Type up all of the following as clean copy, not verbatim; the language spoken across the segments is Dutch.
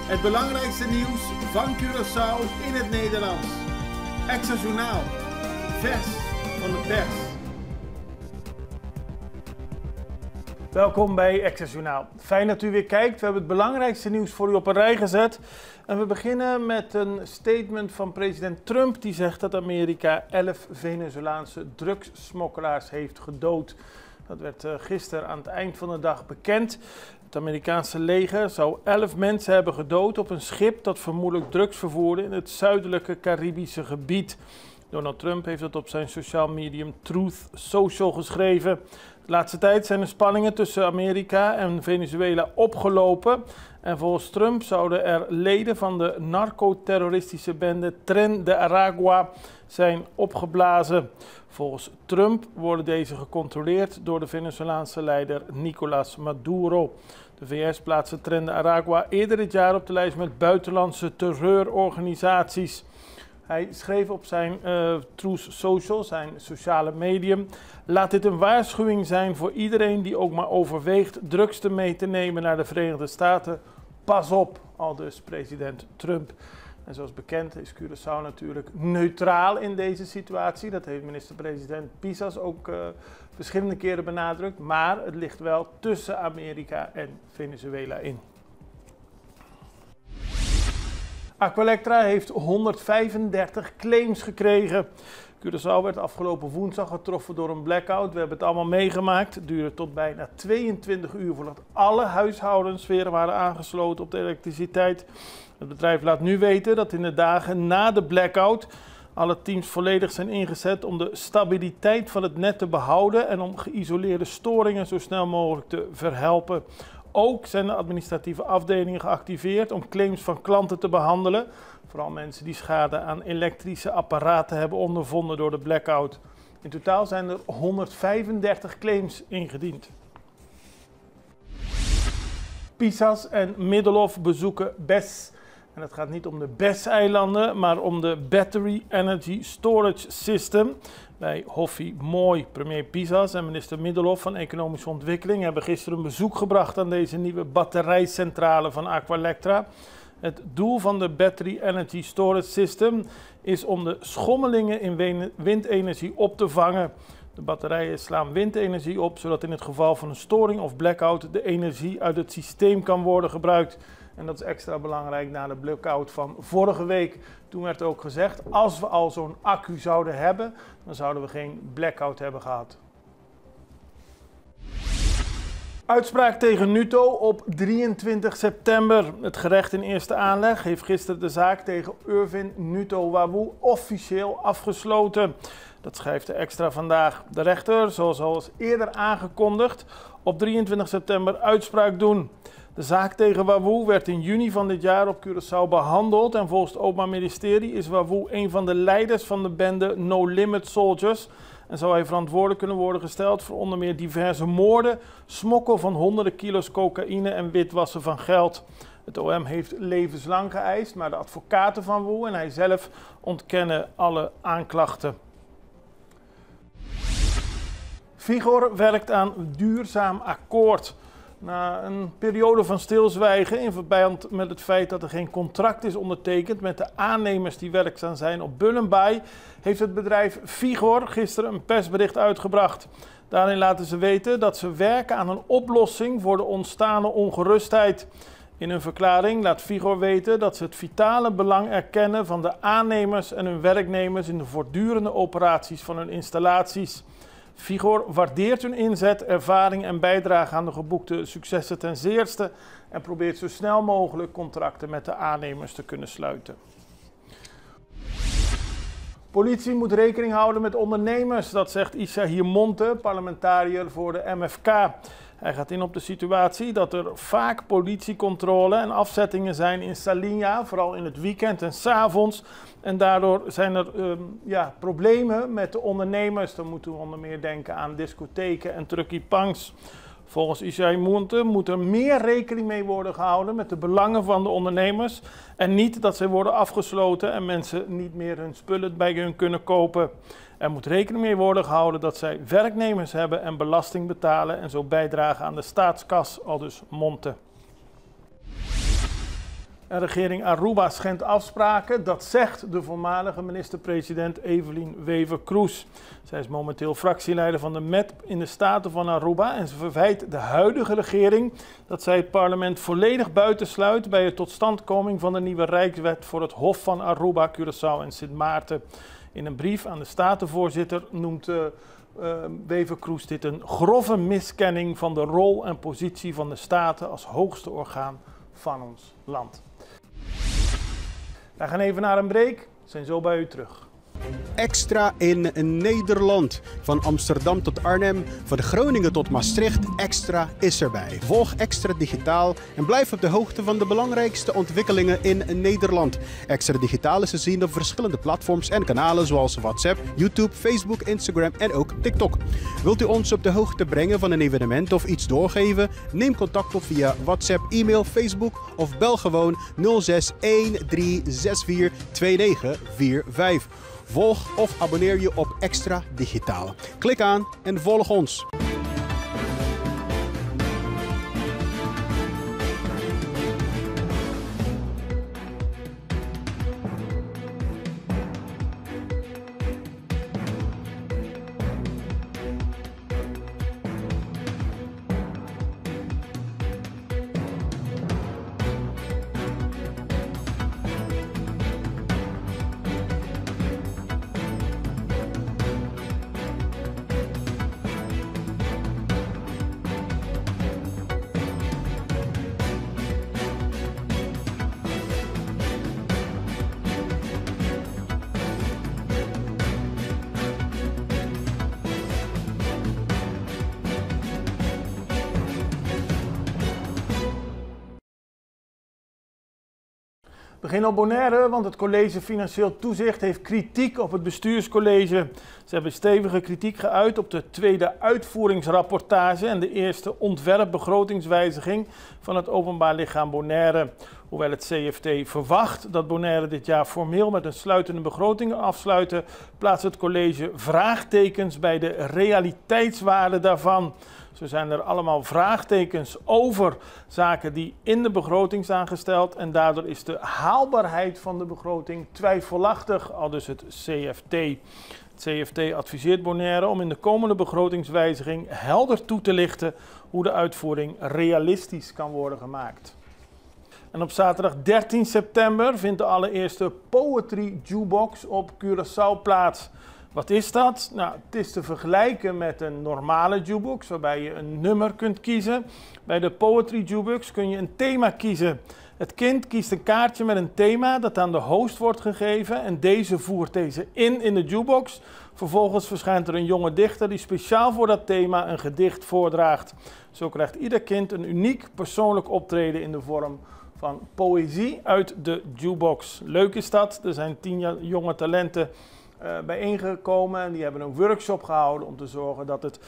Het belangrijkste nieuws van Curaçao in het Nederlands. Extra Journaal. Vers van de pers. Welkom bij Extra Journaal. Fijn dat u weer kijkt. We hebben het belangrijkste nieuws voor u op een rij gezet. En we beginnen met een statement van president Trump. Die zegt dat Amerika 11 Venezolaanse drugssmokkelaars heeft gedood. Dat werd gisteren aan het eind van de dag bekend. Het Amerikaanse leger zou 11 mensen hebben gedood op een schip dat vermoedelijk drugs vervoerde in het zuidelijke Caribische gebied. Donald Trump heeft dat op zijn sociaal medium Truth Social geschreven. De laatste tijd zijn de spanningen tussen Amerika en Venezuela opgelopen. En volgens Trump zouden er leden van de narcoterroristische bende Tren de Aragua zijn opgeblazen. Volgens Trump worden deze gecontroleerd door de Venezolaanse leider Nicolás Maduro. De VS plaatste Tren de Aragua eerder dit jaar op de lijst met buitenlandse terreurorganisaties. Hij schreef op zijn Truth Social, zijn sociale medium: laat dit een waarschuwing zijn voor iedereen die ook maar overweegt drugs mee te nemen naar de Verenigde Staten. Pas op, aldus president Trump. En zoals bekend is Curaçao natuurlijk neutraal in deze situatie. Dat heeft minister-president Pisas ook verschillende keren benadrukt. Maar het ligt wel tussen Amerika en Venezuela in. Aqualectra heeft 135 claims gekregen. Curaçao werd afgelopen woensdag getroffen door een blackout. We hebben het allemaal meegemaakt. Het duurde tot bijna 22 uur voordat alle huishoudens weer waren aangesloten op de elektriciteit. Het bedrijf laat nu weten dat in de dagen na de blackout alle teams volledig zijn ingezet om de stabiliteit van het net te behouden en om geïsoleerde storingen zo snel mogelijk te verhelpen. Ook zijn de administratieve afdelingen geactiveerd om claims van klanten te behandelen. Vooral mensen die schade aan elektrische apparaten hebben ondervonden door de blackout. In totaal zijn er 135 claims ingediend. Pisas en Middelhof bezoeken BES. En het gaat niet om de BES-eilanden, maar om de Battery Energy Storage System. Bij Hoffie Mooi, premier Pisas en minister Middelhof van Economische Ontwikkeling hebben gisteren een bezoek gebracht aan deze nieuwe batterijcentrale van Aqualectra. Het doel van de Battery Energy Storage System is om de schommelingen in windenergie op te vangen. De batterijen slaan windenergie op, zodat in het geval van een storing of blackout de energie uit het systeem kan worden gebruikt. En dat is extra belangrijk na de blackout van vorige week. Toen werd ook gezegd, als we al zo'n accu zouden hebben, dan zouden we geen blackout hebben gehad. Uitspraak tegen Nuto op 23 september. Het gerecht in eerste aanleg heeft gisteren de zaak tegen Irvin Nuto Wawu officieel afgesloten. Dat schrijft de Extra vandaag. De rechter, zoals al eerder aangekondigd, op 23 september uitspraak doen. De zaak tegen Wawu werd in juni van dit jaar op Curaçao behandeld en volgens het Openbaar Ministerie is Wawu een van de leiders van de bende No Limit Soldiers en zou hij verantwoordelijk kunnen worden gesteld voor onder meer diverse moorden, smokkel van honderden kilo's cocaïne en witwassen van geld. Het OM heeft levenslang geëist, maar de advocaten van Wawu en hij zelf ontkennen alle aanklachten. Vigor werkt aan duurzaam akkoord. Na een periode van stilzwijgen in verband met het feit dat er geen contract is ondertekend met de aannemers die werkzaam zijn op Bullenbaai, heeft het bedrijf Vigor gisteren een persbericht uitgebracht. Daarin laten ze weten dat ze werken aan een oplossing voor de ontstane ongerustheid. In een verklaring laat Vigor weten dat ze het vitale belang erkennen van de aannemers en hun werknemers in de voortdurende operaties van hun installaties. Vigor waardeert hun inzet, ervaring en bijdrage aan de geboekte successen ten zeerste en probeert zo snel mogelijk contracten met de aannemers te kunnen sluiten. Politie moet rekening houden met ondernemers, dat zegt Isahir Monte, parlementariër voor de MFK. Hij gaat in op de situatie dat er vaak politiecontrole en afzettingen zijn in Salinha, vooral in het weekend en 's avonds. En daardoor zijn er problemen met de ondernemers. Dan moeten we onder meer denken aan discotheken en truckie-pangs. Volgens Isahir Monte moet er meer rekening mee worden gehouden met de belangen van de ondernemers. En niet dat zij worden afgesloten en mensen niet meer hun spullen bij hun kunnen kopen. Er moet rekening mee worden gehouden dat zij werknemers hebben en belasting betalen en zo bijdragen aan de staatskas, aldus Monte. En regering Aruba schendt afspraken, dat zegt de voormalige minister-president Evelien Wever-Kroes. Zij is momenteel fractieleider van de MET in de Staten van Aruba en ze verwijt de huidige regering dat zij het parlement volledig buitensluit bij de totstandkoming van de nieuwe Rijkswet voor het Hof van Aruba, Curaçao en Sint Maarten. In een brief aan de Statenvoorzitter noemt Wever-Kroes dit een grove miskenning van de rol en positie van de Staten als hoogste orgaan van ons land. We gaan even naar een break, we zijn zo bij u terug. Extra in Nederland. Van Amsterdam tot Arnhem, van Groningen tot Maastricht, Extra is erbij. Volg Extra Digitaal en blijf op de hoogte van de belangrijkste ontwikkelingen in Nederland. Extra Digitaal is te zien op verschillende platforms en kanalen zoals WhatsApp, YouTube, Facebook, Instagram en ook TikTok. Wilt u ons op de hoogte brengen van een evenement of iets doorgeven? Neem contact op via WhatsApp, e-mail, Facebook of bel gewoon 06 1364 2945. Volg of abonneer je op Extra Digitaal. Klik aan en volg ons. We beginnen op Bonaire, want het College Financieel Toezicht heeft kritiek op het bestuurscollege. Ze hebben stevige kritiek geuit op de tweede uitvoeringsrapportage en de eerste ontwerpbegrotingswijziging van het openbaar lichaam Bonaire. Hoewel het CFT verwacht dat Bonaire dit jaar formeel met een sluitende begroting afsluiten, plaatst het college vraagtekens bij de realiteitswaarde daarvan. Zo zijn er allemaal vraagtekens over zaken die in de begroting staan gesteld en daardoor is de haalbaarheid van de begroting twijfelachtig, aldus het CFT. Het CFT adviseert Bonaire om in de komende begrotingswijziging helder toe te lichten hoe de uitvoering realistisch kan worden gemaakt. En op zaterdag 13 september vindt de allereerste Poetry Jukebox op Curaçao plaats. Wat is dat? Nou, het is te vergelijken met een normale jukebox waarbij je een nummer kunt kiezen. Bij de Poetry Jukebox kun je een thema kiezen. Het kind kiest een kaartje met een thema dat aan de host wordt gegeven en deze voert deze in de jukebox. Vervolgens verschijnt er een jonge dichter die speciaal voor dat thema een gedicht voordraagt. Zo krijgt ieder kind een uniek persoonlijk optreden in de vorm van poëzie uit de jukebox. Leuk is dat, er zijn 10 jonge talenten bijeengekomen en die hebben een workshop gehouden om te zorgen dat het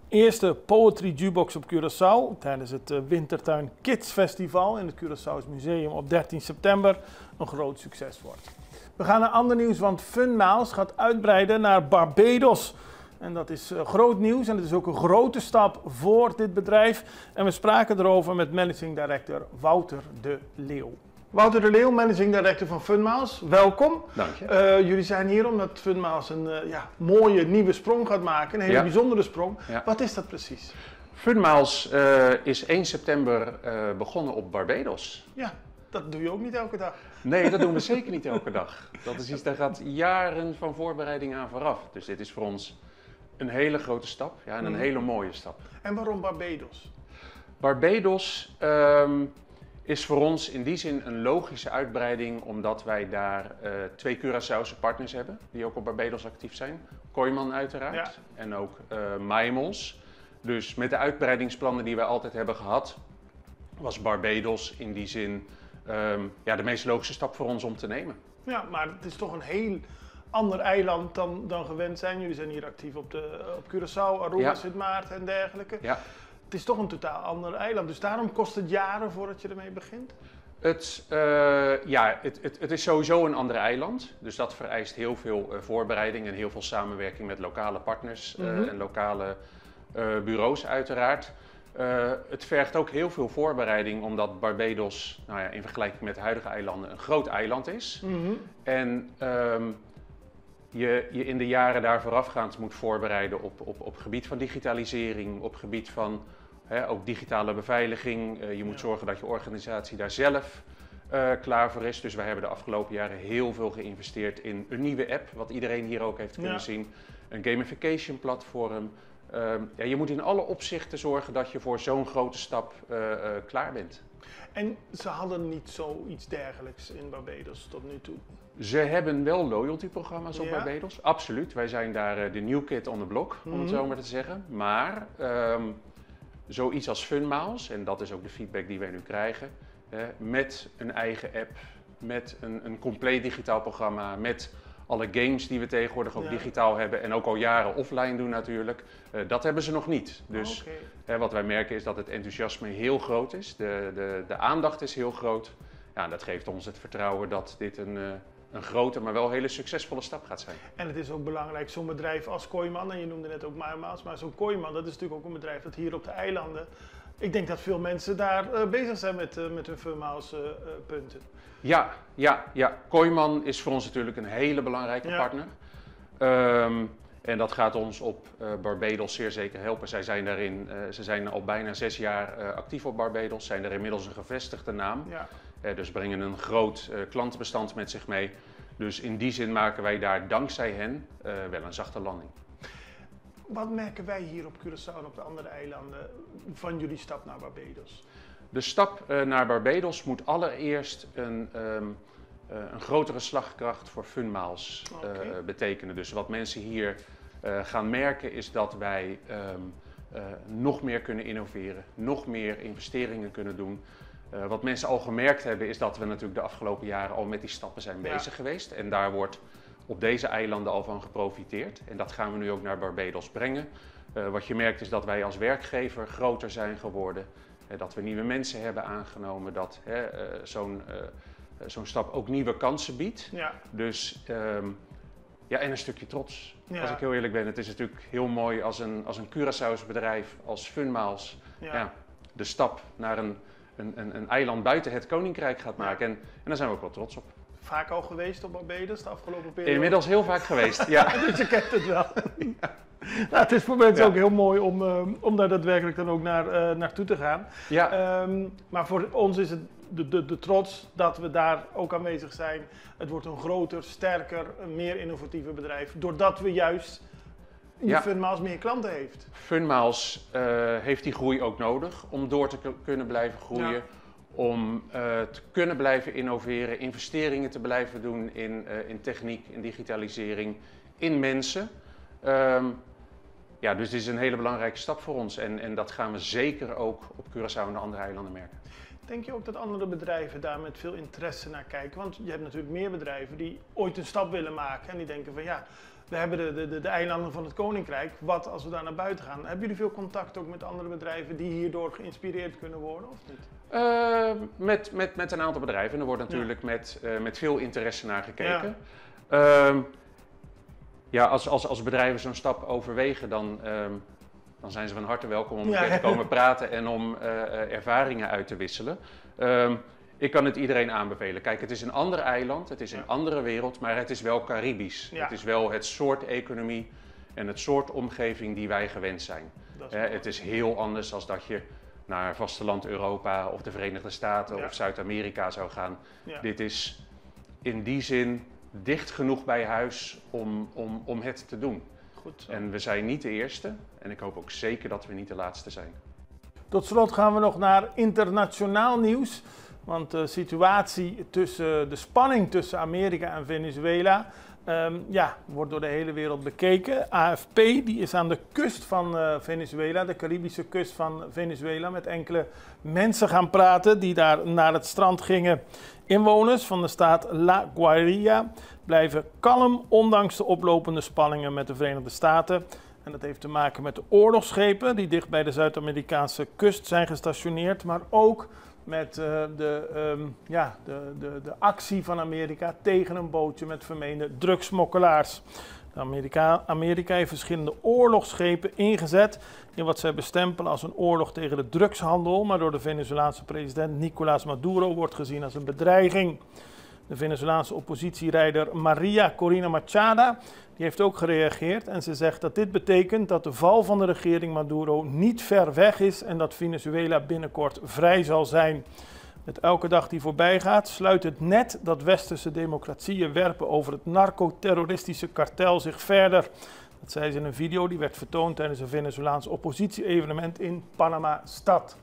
eerste Poetry Jukebox op Curaçao tijdens het Wintertuin Kids Festival in het Curaçao's Museum op 13 september een groot succes wordt. We gaan naar ander nieuws, want Funmiles gaat uitbreiden naar Barbados. En dat is groot nieuws en het is ook een grote stap voor dit bedrijf. En we spraken erover met Managing Director Wouter de Leeuw. Wouter de Leeuw, Managing Director van Funmiles, welkom. Dank je. Jullie zijn hier omdat Funmiles een mooie nieuwe sprong gaat maken, een hele bijzondere sprong. Ja. Wat is dat precies? Funmiles is 1 september begonnen op Barbados. Ja, dat doe je ook niet elke dag. Nee, dat doen we zeker niet elke dag. Dat is iets, daar gaat jaren van voorbereiding aan vooraf. Dus dit is voor ons een hele grote stap en een hele mooie stap. En waarom Barbados? Barbados is voor ons in die zin een logische uitbreiding, omdat wij daar 2 Curaçaose partners hebben, die ook op Barbados actief zijn. Kooiman uiteraard en ook Maimons. Dus met de uitbreidingsplannen die wij altijd hebben gehad, was Barbados in die zin de meest logische stap voor ons om te nemen. Ja, maar het is toch een heel ander eiland dan gewend zijn. Jullie zijn hier actief op Curaçao, Aruba, Sint Maarten en dergelijke. Ja. Het is toch een totaal ander eiland, dus daarom kost het jaren voordat je ermee begint? Het is sowieso een ander eiland, dus dat vereist heel veel voorbereiding en heel veel samenwerking met lokale partners en lokale bureaus uiteraard. Het vergt ook heel veel voorbereiding, omdat Barbados, nou ja, in vergelijking met de huidige eilanden, een groot eiland is. En je in de jaren daar voorafgaand moet voorbereiden op gebied van digitalisering, op gebied van ook digitale beveiliging. Je moet zorgen dat je organisatie daar zelf klaar voor is. Dus wij hebben de afgelopen jaren heel veel geïnvesteerd in een nieuwe app, wat iedereen hier ook heeft kunnen zien. Een gamification platform. Je moet in alle opzichten zorgen dat je voor zo'n grote stap klaar bent. En ze hadden niet zoiets dergelijks in Barbados tot nu toe? Ze hebben wel loyalty-programma's op Barbados, absoluut. Wij zijn daar de new kid on the block, om het zo maar te zeggen. Maar zoiets als Funmiles, en dat is ook de feedback die wij nu krijgen, met een eigen app, met een compleet digitaal programma, met alle games die we tegenwoordig ook digitaal hebben en ook al jaren offline doen natuurlijk, dat hebben ze nog niet. Dus wat wij merken is dat het enthousiasme heel groot is, de aandacht is heel groot. Ja, dat geeft ons het vertrouwen dat dit een grote, maar wel hele succesvolle stap gaat zijn. En het is ook belangrijk, zo'n bedrijf als Kooiman, en je noemde net ook Miles, maar zo'n Kooiman, dat is natuurlijk ook een bedrijf dat hier op de eilanden, ik denk dat veel mensen daar bezig zijn met hun Funmiles punten. Ja. Kooiman is voor ons natuurlijk een hele belangrijke partner. En dat gaat ons op Barbados zeer zeker helpen. Ze zijn al bijna 6 jaar actief op Barbados, zijn er inmiddels een gevestigde naam. Dus brengen een groot klantenbestand met zich mee. Dus in die zin maken wij daar dankzij hen wel een zachte landing. Wat merken wij hier op Curaçao en op de andere eilanden van jullie stap naar Barbados? De stap naar Barbados moet allereerst een grotere slagkracht voor Funmiles betekenen. Dus wat mensen hier gaan merken is dat wij nog meer kunnen innoveren, nog meer investeringen kunnen doen. Wat mensen al gemerkt hebben is dat we natuurlijk de afgelopen jaren al met die stappen zijn bezig geweest. En daar wordt op deze eilanden al van geprofiteerd. En dat gaan we nu ook naar Barbados brengen. Wat je merkt is dat wij als werkgever groter zijn geworden. Dat we nieuwe mensen hebben aangenomen. Dat zo'n stap ook nieuwe kansen biedt. Dus en een stukje trots. Als ik heel eerlijk ben, het is natuurlijk heel mooi als een Curaçao's bedrijf als Funmiles de stap naar een eiland buiten het koninkrijk gaat maken. En daar zijn we ook wel trots op. Vaak al geweest op Barbados de afgelopen periode? Inmiddels heel vaak geweest, ja. Dus je kent het wel. Nou, het is voor mensen ook heel mooi om daar daadwerkelijk dan ook naartoe te gaan. Maar voor ons is het de trots dat we daar ook aanwezig zijn. Het wordt een groter, sterker, meer innovatiever bedrijf. Doordat we juist Funmiles meer klanten heeft. Funmiles heeft die groei ook nodig om door te kunnen blijven groeien. Om te kunnen blijven innoveren, investeringen te blijven doen in techniek, in digitalisering, in mensen. Dus dit is een hele belangrijke stap voor ons en dat gaan we zeker ook op Curaçao en de andere eilanden merken. Denk je ook dat andere bedrijven daar met veel interesse naar kijken? Want je hebt natuurlijk meer bedrijven die ooit een stap willen maken en die denken van we hebben de eilanden van het Koninkrijk, wat als we daar naar buiten gaan? Hebben jullie veel contact ook met andere bedrijven die hierdoor geïnspireerd kunnen worden of niet? Met een aantal bedrijven. En er wordt natuurlijk met veel interesse naar gekeken. Als bedrijven zo'n stap overwegen, dan zijn ze van harte welkom om een keer te komen praten en om ervaringen uit te wisselen. Ik kan het iedereen aanbevelen. Kijk, het is een ander eiland, het is een andere wereld, maar het is wel Caribisch. Het is wel het soort economie en het soort omgeving die wij gewend zijn. Het is heel anders dan dat je naar vasteland Europa of de Verenigde Staten of Zuid-Amerika zou gaan. Dit is in die zin dicht genoeg bij huis om het te doen. Goed zo. En we zijn niet de eerste en ik hoop ook zeker dat we niet de laatste zijn. Tot slot gaan we nog naar internationaal nieuws. Want de situatie de spanning tussen Amerika en Venezuela wordt door de hele wereld bekeken. AFP die is aan de kust van Venezuela, de Caribische kust van Venezuela, met enkele mensen gaan praten die daar naar het strand gingen. Inwoners van de staat La Guaira blijven kalm ondanks de oplopende spanningen met de Verenigde Staten. En dat heeft te maken met de oorlogsschepen die dicht bij de Zuid-Amerikaanse kust zijn gestationeerd, maar ook met de actie van Amerika tegen een bootje met vermeende drugssmokkelaars. Amerika heeft verschillende oorlogsschepen ingezet in wat zij bestempelen als een oorlog tegen de drugshandel, maar door de Venezolaanse president Nicolás Maduro wordt gezien als een bedreiging. De Venezolaanse oppositieleider Maria Corina Machado die heeft ook gereageerd en ze zegt dat dit betekent dat de val van de regering Maduro niet ver weg is en dat Venezuela binnenkort vrij zal zijn. Met elke dag die voorbij gaat sluit het net dat westerse democratieën werpen over het narcoterroristische kartel zich verder. Dat zei ze in een video die werd vertoond tijdens een Venezolaans oppositie-evenement in Panama-stad.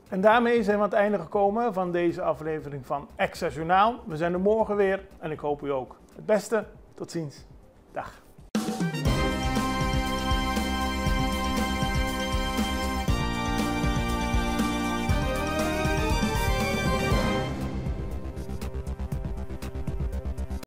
En daarmee zijn we aan het einde gekomen van deze aflevering van Extra Journaal. We zijn er morgen weer en ik hoop u ook. Het beste, tot ziens. Dag.